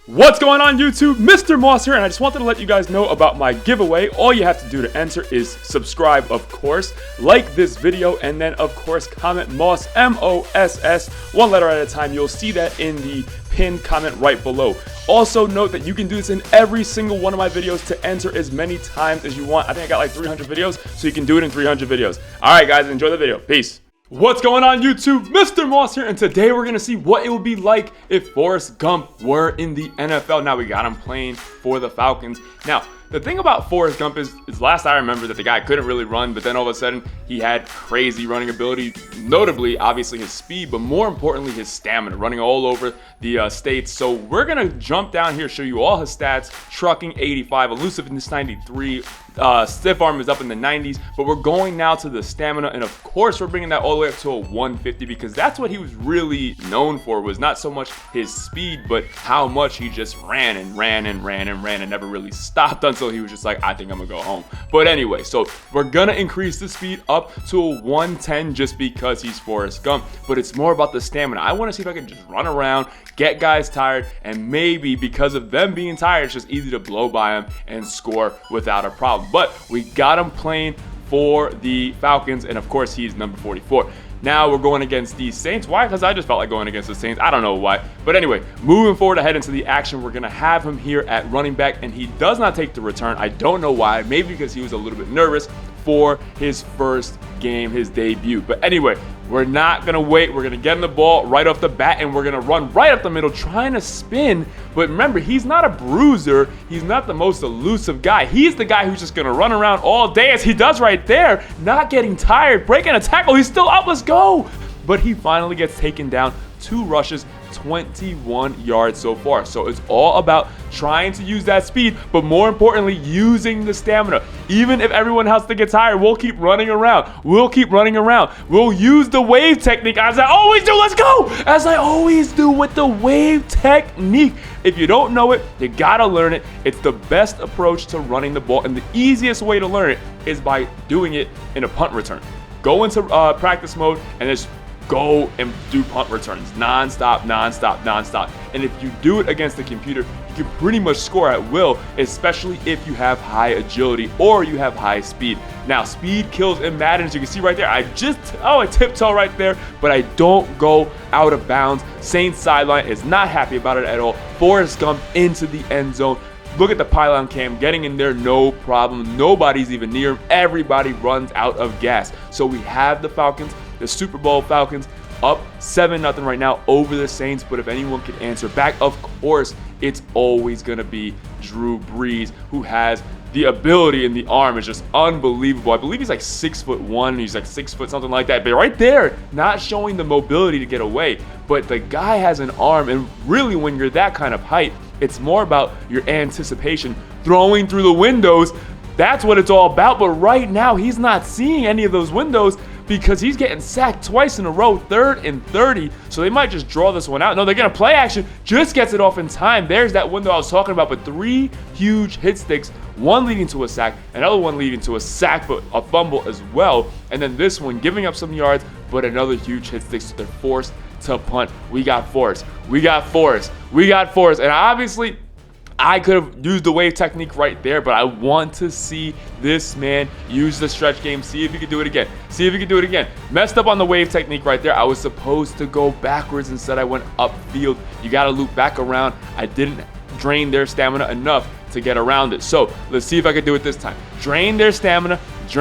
What's going on YouTube? Mr. Moss here, and I just wanted to let you guys know about my giveaway. All you have to do to enter is subscribe, of course, like this video, and then of course comment Moss, M-O-S-S, one letter at a time. You'll see that in the pinned comment right below. Also note that you can do this in every single one of my videos to enter as many times as you want. I think I got like 300 videos, so you can do it in 300 videos. Alright guys, enjoy the video. Peace. What's going on YouTube? Mr. Moss here, and today we're going to see what it would be like if Forrest Gump were in the NFL. Now we got him playing for the Falcons. Now, the thing about Forrest Gump is last I remember that the guy couldn't really run, but then all of a sudden he had crazy running ability, notably, obviously, his speed, but more importantly, his stamina, running all over the states. So we're going to jump down here, show you all his stats. Trucking 85, elusiveness 93, stiff arm is up in the 90s, but we're going now to the stamina, and of course we're bringing that all the way up to a 150 because that's what he was really known for, was not so much his speed, but how much he just ran and ran and ran and ran and never really stopped until he was just like, I think I'm gonna go home. But anyway, so we're gonna increase the speed up to a 110 just because he's Forrest Gump, but it's more about the stamina. I want to see if I can just run around, get guys tired, and maybe because of them being tired, it's just easy to blow by them and score without a problem. But we got him playing for the Falcons, and of course he's number 44. Now we're going against the Saints. Why? Because I just felt like going against the Saints. I don't know why. But anyway, moving forward ahead into the action, we're going to have him here at running back, and he does not take the return. I don't know why. Maybe because he was a little bit nervous for his first game, his debut. But anyway, we're not going to wait. We're going to get him the ball right off the bat, and we're going to run right up the middle, trying to spin. But remember, he's not a bruiser. He's not the most elusive guy. He's the guy who's just going to run around all day, as he does right there, not getting tired, breaking a tackle. He's still up. Let's go. But he finally gets taken down. 2 rushes, 21 yards so far. So it's all about trying to use that speed, but more importantly, using the stamina. Even if everyone else gets tired, we'll keep running around. We'll keep running around. We'll use the wave technique, as I always do. Let's go! As I always do with the wave technique. If you don't know it, you gotta learn it. It's the best approach to running the ball, and the easiest way to learn it is by doing it in a punt return. Go into practice mode and just go and do punt returns non-stop. And if you do it against the computer, you can pretty much score at will, especially if you have high agility or you have high speed. Now, speed kills in Madden, as you can see right there. I tiptoe right there, but I don't go out of bounds. Saints sideline is not happy about it at all. Forrest Gump into the end zone. Look at the pylon cam, getting in there, no problem. Nobody's even near him. Everybody runs out of gas. So we have the Falcons, the Super Bowl Falcons, up 7-0 right now over the Saints. But if anyone can answer back, of course, it's always going to be Drew Brees, who has the ability and the arm is just unbelievable. I believe he's like 6'1", he's like 6 foot, something like that. But right there, not showing the mobility to get away. But the guy has an arm, and really when you're that kind of height, it's more about your anticipation, throwing through the windows. That's what it's all about. But right now, he's not seeing any of those windows because he's getting sacked twice in a row, 3rd and 30. So they might just draw this one out. No, they're going to play action. Just gets it off in time. There's that window I was talking about. But 3 huge hit sticks, one leading to a sack, another one leading to a sack, but a fumble as well. And then this one giving up some yards, but another huge hit stick. So they're forced to punt. We got Forrest. And obviously, I could have used the wave technique right there, but I want to see this man use the stretch game. See if he can do it again. Messed up on the wave technique right there. I was supposed to go backwards. Instead, I went upfield. You got to loop back around. I didn't drain their stamina enough to get around it. So let's see if I can do it this time. Drain their stamina. Let's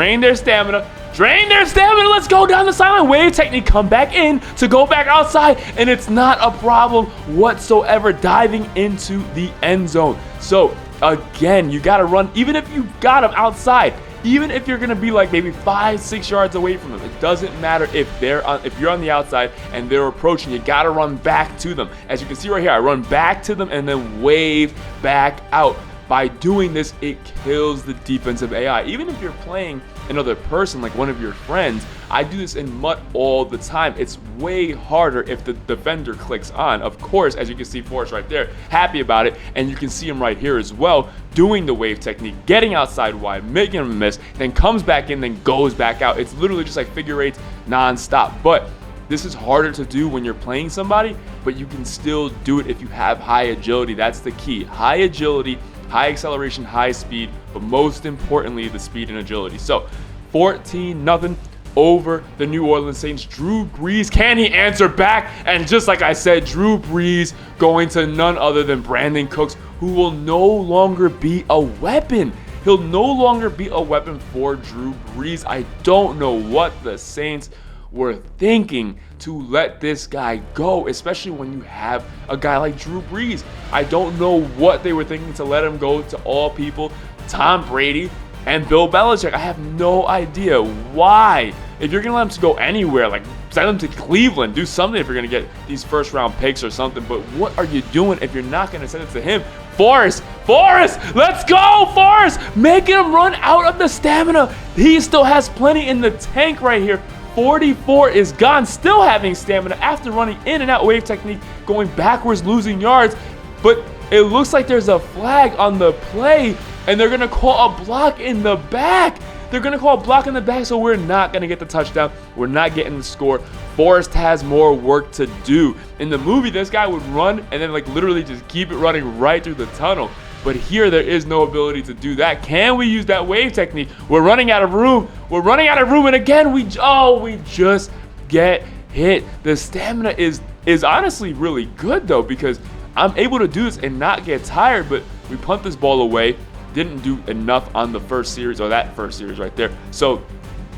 go down the sideline. Wave technique, come back in to go back outside, and it's not a problem whatsoever diving into the end zone. So again, you got to run, even if you got them outside, even if you're going to be like maybe 5-6 yards away from them. It doesn't matter if you're on the outside and they're approaching. You got to run back to them. As you can see right here, I run back to them and then wave back out. By doing this, it kills the defensive AI. Even if you're playing another person, like one of your friends, I do this in MUT all the time. It's way harder if the defender clicks on. Of course, as you can see, Forrest right there, happy about it. And you can see him right here as well, doing the wave technique, getting outside wide, making him miss, then comes back in, then goes back out. It's literally just like figure eights non-stop. But This is harder to do when you're playing somebody, but you can still do it if you have high agility. That's the key. High agility, high acceleration, high speed, but most importantly, the speed and agility. So 14-0 over the New Orleans Saints. Drew Brees, can he answer back? And just like I said, Drew Brees going to none other than Brandon Cooks, who will no longer be a weapon. He'll no longer be a weapon for Drew Brees. I don't know what the Saints were thinking to let this guy go, especially when you have a guy like Drew Brees. I don't know what they were thinking to let him go to all people, Tom Brady and Bill Belichick. I have no idea why. If you're going to let him to go anywhere, like send him to Cleveland, do something if you're going to get these first-round picks or something. But what are you doing if you're not going to send it to him? Forrest, let's go, Forrest! Making him run out of the stamina. He still has plenty in the tank right here. 44 is gone, still having stamina after running in and out wave technique, going backwards, losing yards. But it looks like there's a flag on the play, and they're going to call a block in the back. They're going to call a block in the back, so we're not going to get the touchdown. We're not getting the score. Forrest has more work to do. In the movie, this guy would run and then like literally just keep it running right through the tunnel. But here, there is no ability to do that. Can we use that wave technique? We're running out of room. We're running out of room, and again, we just get hit. The stamina is honestly really good, though, because I'm able to do this and not get tired, but we punt this ball away. Didn't do enough on the first series, or that first series right there. So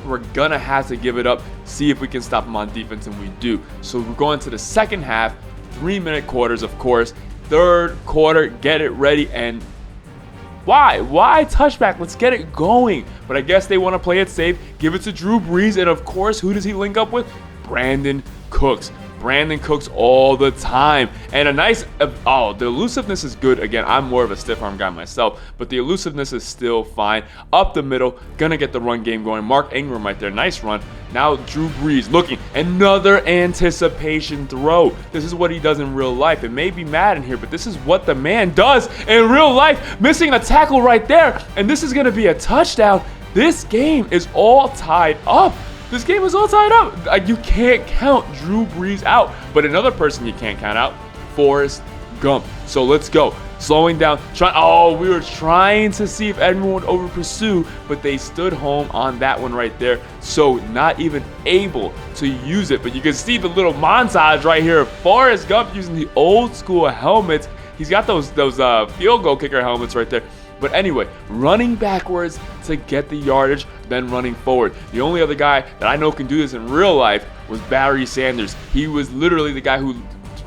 we're gonna have to give it up, see if we can stop them on defense, and we do. So we're going to the second half, 3-minute quarters, of course. Third quarter, get it ready, and why touchback? Let's get it going. But I guess they want to play it safe, give it to Drew Brees, and of course, who does he link up with? Brandon Cooks. Brandon Cooks all the time. And a nice, the elusiveness is good. Again, I'm more of a stiff arm guy myself, but the elusiveness is still fine. Up the middle, gonna get the run game going. Mark Ingram right there, nice run. Now Drew Brees looking, another anticipation throw. This is what he does in real life. It may be Madden here, but this is what the man does in real life. Missing a tackle right there, and this is gonna be a touchdown. This game is all tied up. This game is all tied up. You can't count Drew Brees out. But another person you can't count out, Forrest Gump. So let's go. Slowing down. We were trying to see if everyone would over pursue, but they stood home on that one right there. So not even able to use it. But you can see the little montage right here of Forrest Gump using the old school helmets. He's got those field goal kicker helmets right there. But anyway, running backwards to get the yardage, then running forward. The only other guy that I know can do this in real life was Barry Sanders. He was literally the guy who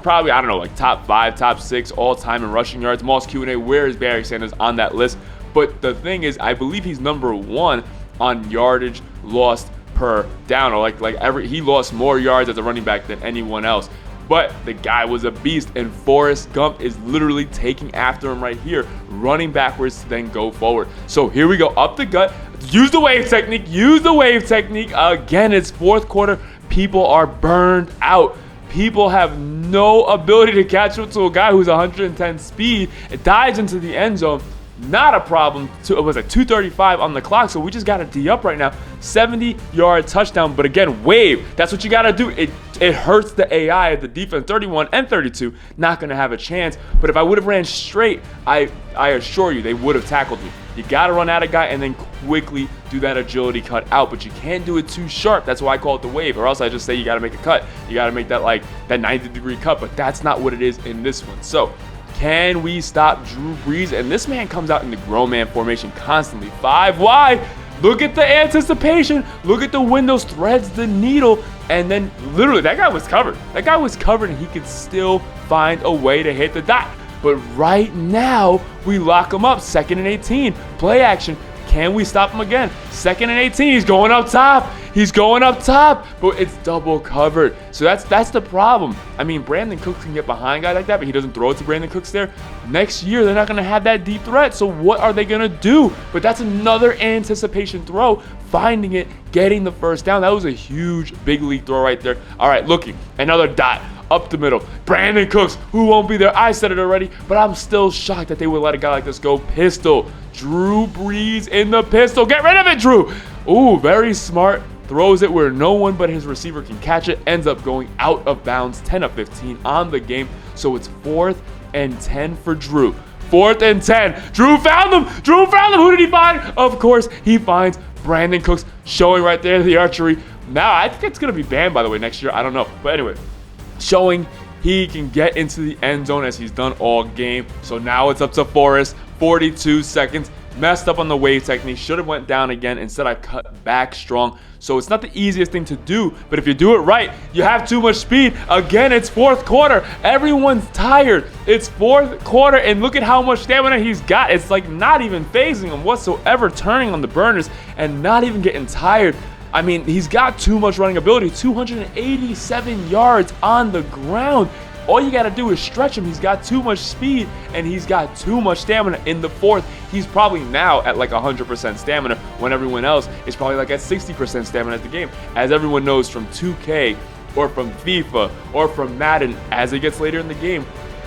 probably, I don't know, like top 5, top 6 all time in rushing yards. Moss Q&A, where is Barry Sanders on that list? But the thing is, I believe he's number 1 on yardage lost per down, or he lost more yards as a running back than anyone else. But the guy was a beast, and Forrest Gump is literally taking after him right here, running backwards to then go forward. So here we go, up the gut, use the wave technique, Again, it's fourth quarter, people are burned out. People have no ability to catch up to a guy who's 110 speed. It dives into the end zone. Not a problem. It was like 2:35 on the clock, so we just got to D up right now. 70-yard touchdown, but again, wave. That's what you got to do. It hurts the AI of the defense. 31 and 32, not going to have a chance. But if I would have ran straight, I assure you, they would have tackled me. You got to run at a guy and then quickly do that agility cut out, but you can't do it too sharp. That's why I call it the wave, or else I just say you got to make a cut. You got to make that 90-degree cut, but that's not what it is in this one. So can we stop Drew Brees? And this man comes out in the grown man formation constantly. 5 wide. Look at the anticipation. Look at the windows, threads the needle, and then literally that guy was covered. That guy was covered, and he could still find a way to hit the dot. But right now, we lock him up. 2nd and 18. Play action. Can we stop him again? 2nd and 18. He's going up top. But it's double covered. So that's the problem. I mean, Brandon Cooks can get behind a guy like that, but he doesn't throw it to Brandon Cooks there. Next year, they're not going to have that deep threat. So what are they going to do? But that's another anticipation throw. Finding it, getting the first down. That was a huge big league throw right there. All right, looking. Another dot. Up the middle. Brandon Cooks, who won't be there. I said it already, but I'm still shocked that they would let a guy like this go. Pistol. Drew Brees in the pistol. Get rid of it, Drew. Ooh, very smart throws it where no one but his receiver can catch it, ends up going out of bounds, 10 of 15 on the game. So it's 4th and 10 for Drew. 4th and 10. Drew found them. Who did he find? Of course, he finds Brandon Cooks, showing right there the archery. Now, I think it's going to be banned, by the way, next year. I don't know. But anyway, showing he can get into the end zone as he's done all game. So now it's up to Forrest. 42 seconds. Messed up on the wave technique. Should have went down again. Instead, I cut back strong. So it's not the easiest thing to do. But if you do it right, you have too much speed. Again, it's 4th quarter. Everyone's tired. It's 4th quarter. And look at how much stamina he's got. It's like not even phasing him whatsoever. Turning on the burners and not even getting tired. I mean, he's got too much running ability. 287 yards on the ground. All you got to do is stretch him. He's got too much speed and he's got too much stamina. In the 4th, he's probably now at like 100% stamina when everyone else is probably like at 60% stamina at the game. As everyone knows from 2K or from FIFA or from Madden, as it gets later in the game,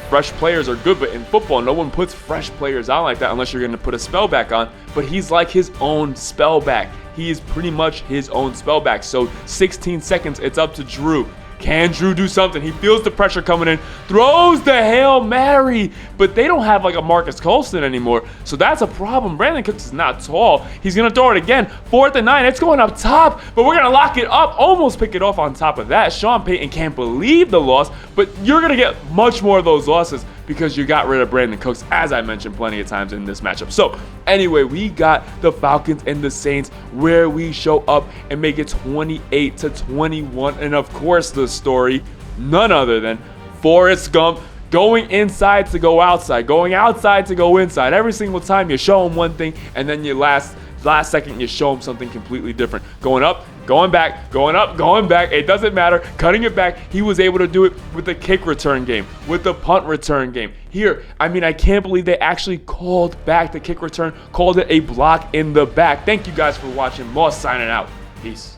fresh players are good, but in football, no one puts fresh players on like that unless you're going to put a spell back on. But he's like his own spell back. He is pretty much his own spell back. So 16 seconds, it's up to Drew. Can Drew do something? He feels the pressure coming in, throws the Hail Mary, but they don't have like a Marcus Colston anymore, so that's a problem. Brandon Cooks is not tall. He's going to throw it again. 4th and 9. It's going up top, but we're going to lock it up, almost pick it off on top of that. Sean Payton can't believe the loss, but you're going to get much more of those losses because you got rid of Brandon Cooks, as I mentioned plenty of times in this matchup. So anyway, we got the Falcons and the Saints where we show up and make it 28-21. And of course, the story, none other than Forrest Gump going inside to go outside, going outside to go inside. Every single time you show him one thing, and then you last second you show him something completely different. Going up, going back, going up, going back. It doesn't matter. Cutting it back. He was able to do it with the kick return game, with the punt return game. Here, I mean, I can't believe they actually called back the kick return, called it a block in the back. Thank you guys for watching. Moss signing out. Peace.